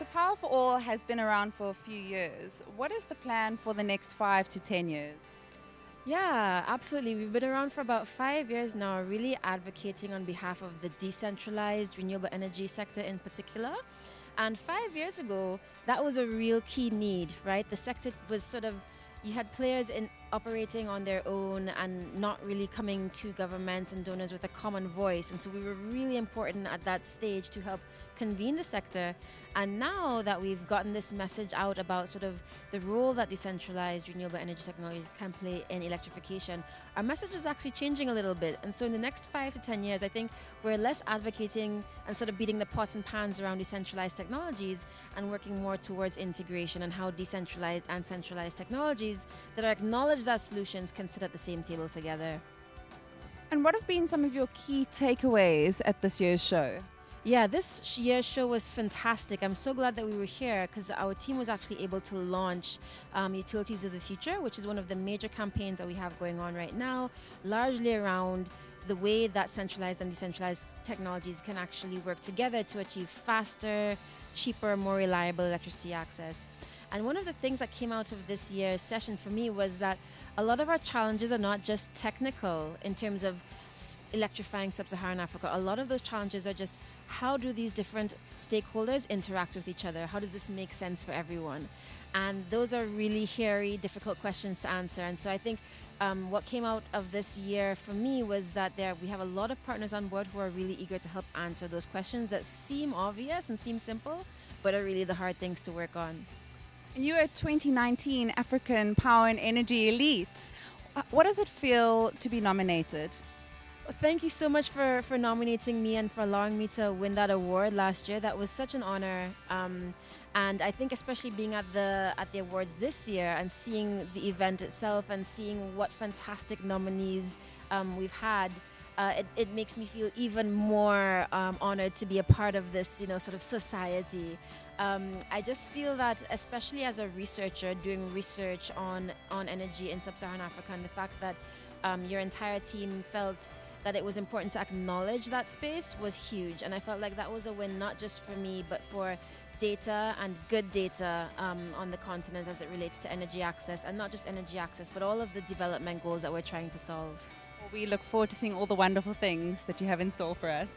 So Power for All has been around for a few years. What is the plan for the next 5 to 10 years? Yeah, absolutely. We've been around for about 5 years now, really advocating on behalf of the decentralized renewable energy sector in particular. And 5 years ago, that was a real key need, right? The sector was you had players in operating on their own and not really coming to governments and donors with a common voice. And so we were really important at that stage to help convene the sector. And now that we've gotten this message out about the role that decentralized renewable energy technologies can play in electrification, our message is actually changing a little bit. And so in the next 5 to 10 years, I think we're less advocating and beating the pots and pans around decentralized technologies and working more towards integration and how decentralized and centralized technologies that are acknowledged as solutions can sit at the same table together. And what have been some of your key takeaways at this year's show? Yeah, this year's show was fantastic. I'm so glad that we were here because our team was actually able to launch Utilities of the Future, which is one of the major campaigns that we have going on right now, largely around the way that centralized and decentralized technologies can actually work together to achieve faster, cheaper, more reliable electricity access. And one of the things that came out of this year's session for me was that a lot of our challenges are not just technical in terms of electrifying sub-Saharan Africa. A lot of those challenges are just how do these different stakeholders interact with each other? How does this make sense for everyone? And those are really hairy, difficult questions to answer. And so I think what came out of this year for me was that we have a lot of partners on board who are really eager to help answer those questions that seem obvious and seem simple, but are really the hard things to work on. And you are 2019 African Power and Energy Elite. What does it feel to be nominated? Thank you so much for nominating me and for allowing me to win that award last year. That was such an honor. And I think especially being at the awards this year and seeing the event itself and seeing what fantastic nominees we've had, it makes me feel even more honored to be a part of this, society. I just feel that, especially as a researcher doing research on energy in sub-Saharan Africa, and the fact that your entire team felt that it was important to acknowledge that space was huge. And I felt like that was a win, not just for me, but for data and good data on the continent as it relates to energy access, and not just energy access, but all of the development goals that we're trying to solve. Well, we look forward to seeing all the wonderful things that you have in store for us.